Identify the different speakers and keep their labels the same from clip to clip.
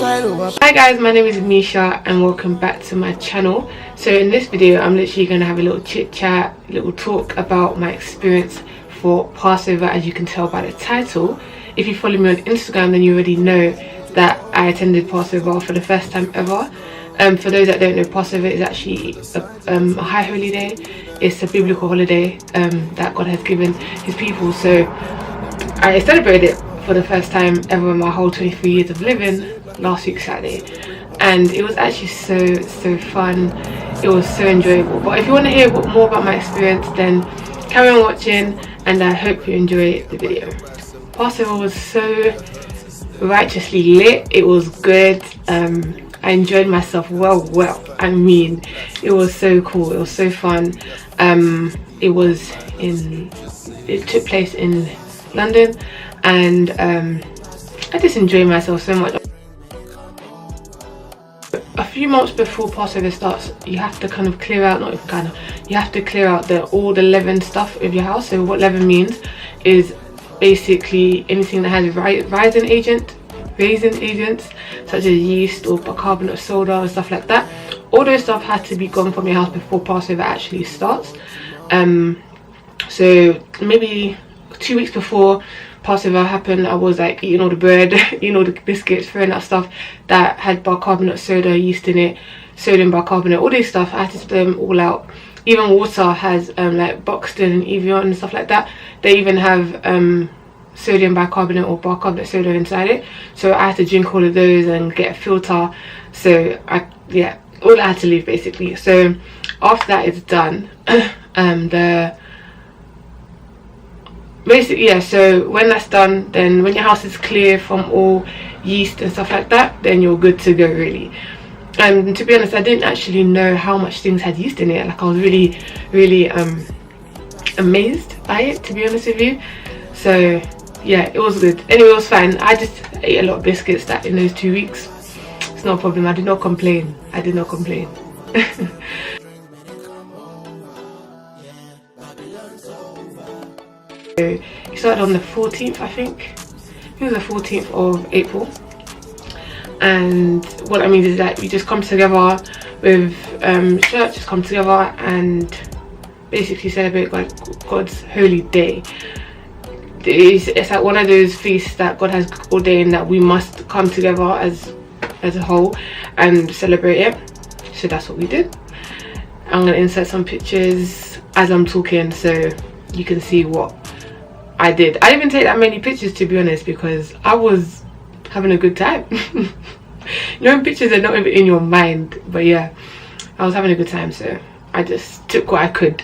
Speaker 1: Hi guys, my name is Misha and welcome back to my channel. So in this video I'm literally going to have a little chit chat, little talk about my experience for Passover. As you can tell by the title, if you follow me on Instagram then you already know that I attended Passover for the first time ever. For those that don't know, Passover is actually a high holy day. It's a biblical holiday that God has given his people. So I celebrated it for the first time ever in my whole 23 years of living last week Saturday, and it was actually so fun. It was so enjoyable. But if you want to hear more about my experience, then carry on watching and I hope you enjoy the video. Passover was so righteously lit. It was good. I enjoyed myself well. I mean, it was so cool. It was so fun. It took place in London, and I just enjoyed myself so much. A few months before Passover starts, you have to kind of clear out, you have to clear out all the leaven stuff of your house. So what leaven means is basically anything that has raising agents such as yeast or bicarbonate of soda and stuff like that. All those stuff had to be gone from your house before Passover actually starts. So maybe 2 weeks before Passover happened, I was like eating all the bread, eating all the biscuits, throwing that stuff that had bicarbonate soda, yeast in it, sodium bicarbonate, all this stuff. I had to throw them all out. Even water has like Buxton and Evian and stuff like that. They even have sodium bicarbonate or bicarbonate soda inside it. So I had to drink all of those and get a filter. So all I had to leave basically. So after that is done, so when that's done, then when your house is clear from all yeast and stuff like that, then you're good to go really. And to be honest, I didn't actually know how much things had yeast in it. Like I was really amazed by it, to be honest with you. So yeah, it was good. Anyway, it was fine. I just ate a lot of biscuits in those 2 weeks. It's no problem. I did not complain. So it started on the 14th, I think. It was the 14th of April. And what that means is that we just come together with church, just come together and basically celebrate God's holy day. It's like one of those feasts that God has ordained that we must come together as a whole and celebrate it. So that's what we did. I'm going to insert some pictures as I'm talking so you can see what I did. I didn't even take that many pictures, to be honest, because I was having a good time. You know, pictures are not even in your mind, but yeah, I was having a good time, so I just took what I could.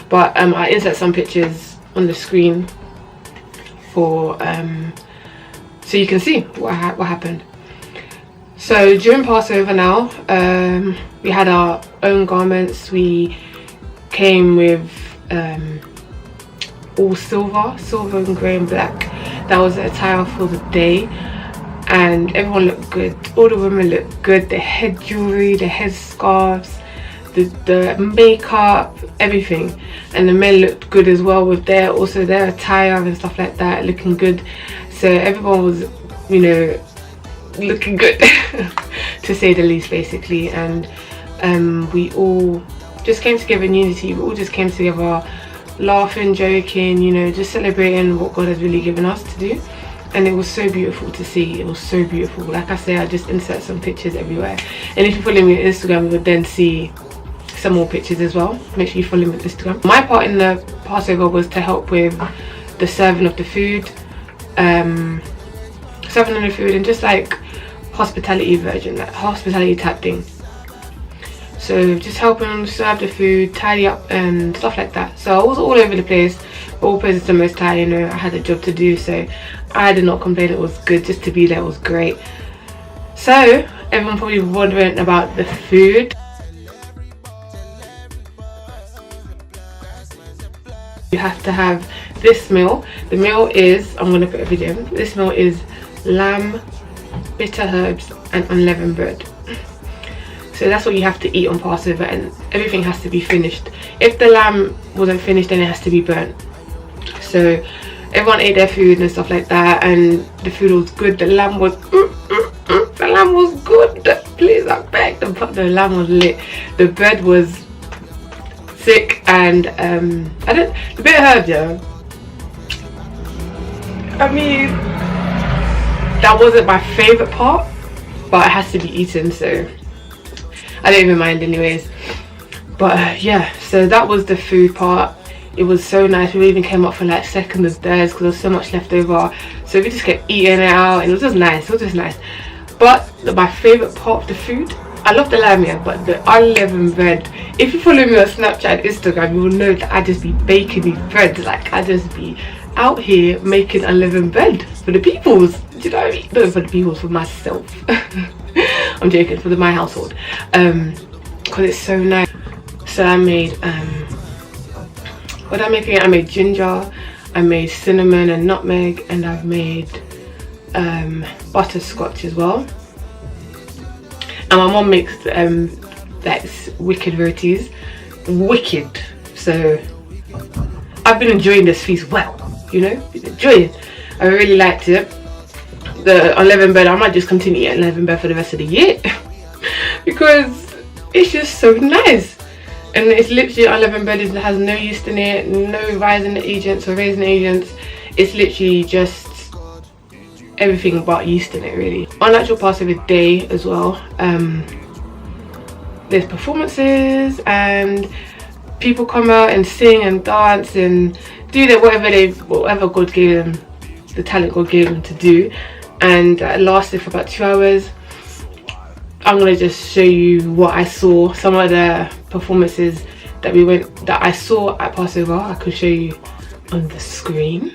Speaker 1: But I insert some pictures on the screen for so you can see what happened. So during Passover now, we had our own garments. We came with all silver and grey and black. That was the attire for the day, and everyone looked good. All the women looked good. The head jewelry, the head scarves, the makeup, everything. And the men looked good as well with their attire and stuff like that, looking good. So everyone was, you know, looking good to say the least basically. And we all just came together in unity. We all just came together laughing, joking, you know, just celebrating what God has really given us to do. And it was so beautiful to see. It was so beautiful. Like I say, I just insert some pictures everywhere, and if you follow me on Instagram you would then see some more pictures as well. Make sure you follow me on Instagram. My part in the Passover was to help with the serving of the food, and just like hospitality type thing. So just helping serve the food, tidy up and stuff like that. So I was all over the place, but all praises to the Most High. You know, I had a job to do, so I did not complain. It was good just to be there. It was great. So everyone probably wondering about the food. You have to have this meal. The meal is, I'm going to put a video in. This meal is lamb, bitter herbs and unleavened bread. So that's what you have to eat on Passover, and everything has to be finished. If the lamb wasn't finished, then it has to be burnt. So everyone ate their food and stuff like that, and the food was good. The lamb was lamb was good. Please, I beg. The lamb was lit. The bread was sick, and the bit of herb, yeah. I mean, that wasn't my favorite part, but it has to be eaten, so I don't even mind anyways. But yeah, so that was the food part. It was so nice. We even came up for like second and thirds because there was so much left over, so we just kept eating it out, and it was just nice. It was just nice. But my favorite part of the food, I love the lamb, yeah, but the unleavened bread. If you follow me on Snapchat and Instagram, you will know that I just be baking these breads. Like, I just be out here making unleavened bread for the peoples. Do you know what I mean? Not for the peoples, for myself. I'm joking, for my household. Because it's so nice. So I made what I'm making, I made ginger, I made cinnamon and nutmeg, and I've made butterscotch as well. And my mom makes like wicked rotis, wicked. So I've been enjoying this feast well, you know, been enjoying it. I really liked it. The unleavened bread, I might just continue eating unleavened bread for the rest of the year because it's just so nice. And it's literally unleavened bread. It has no yeast in it, no rising agents or raising agents. It's literally just everything but yeast in it, really. On actual Passover day as well, there's performances and people come out and sing and dance and do their whatever God gave them, the talent God gave them to do. And it lasted for about 2 hours. I'm gonna just show you what I saw, some of the performances that I saw at Passover. I could show you on the screen.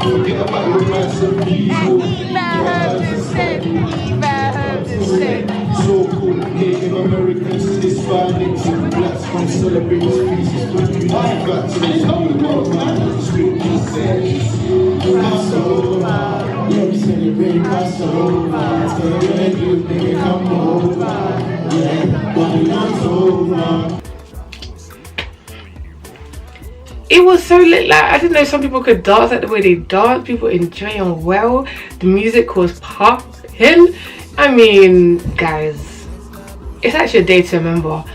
Speaker 2: Forget about your So cool, Native Americans, Hispanics, and blacks from celebrating species, but you like back to the school, man. Scripture says, Passover, yeah, we celebrate Passover. Tell you, baby, come over, yeah, but not over.
Speaker 1: It was so lit. Like, I didn't know some people could dance like the way they dance. People enjoying well. The music was popping. I mean, guys, it's actually a day to remember.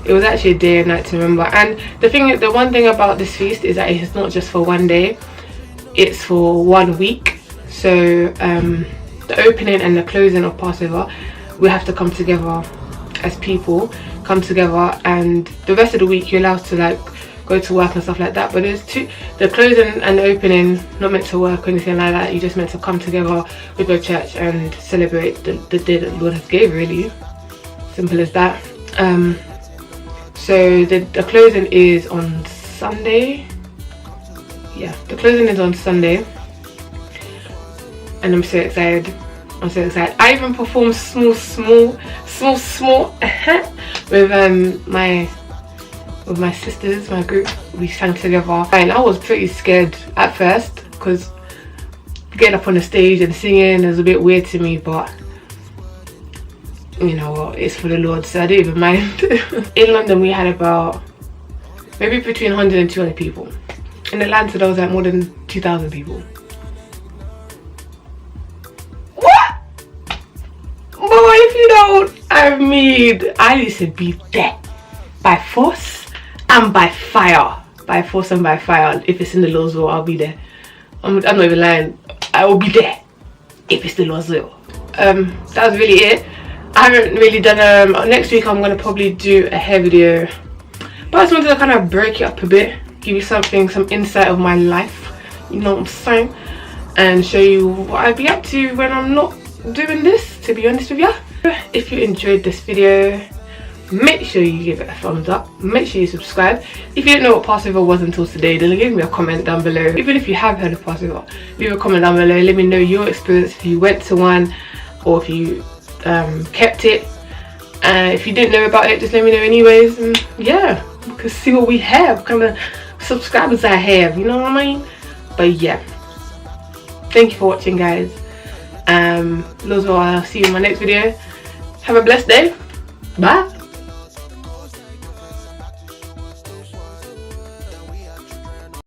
Speaker 1: It was actually a day and night to remember. And the one thing about this feast is that it's not just for one day, it's for 1 week. So the opening and the closing of Passover, we have to come together as people, come together, and the rest of the week you're allowed to like go to work and stuff like that. But there's the closing and the opening, not meant to work or anything like that. You just meant to come together with your church and celebrate the day that the Lord has gave, really. Simple as that. So the closing is on Sunday. Yeah, the closing is on Sunday. And I'm so excited. I'm so excited. I even performed small with my sisters, my group. We sang together, and I was pretty scared at first because getting up on the stage and singing is a bit weird to me, but you know what, it's for the Lord, so I didn't even mind. In London we had about maybe between 100 and 200 people. In Atlanta there was like more than 2,000 people. What? Boy, if you don't, I mean, I used to be there by force and by fire. By force and by fire. If it's in the Lord's will, I'll be there. I'm not even lying. I will be there if it's the Lord's will. That was really it. I haven't really done next week I'm gonna probably do a hair video, but I just wanted to kind of break it up a bit, give you some insight of my life, you know what I'm saying, and show you what I'd be up to when I'm not doing this, to be honest with you. If you enjoyed this video, make sure you give it a thumbs up, make sure you subscribe. If you didn't know what Passover was until today, then leave me a comment down below. Even if you have heard of Passover, leave a comment down below, let me know your experience, if you went to one or if you kept it. If you didn't know about it, just let me know anyways, and yeah, we can see what we have, what kind of subscribers I have, you know what I mean. But yeah, thank you for watching, guys. I'll see you in my next video. Have a blessed day. Bye.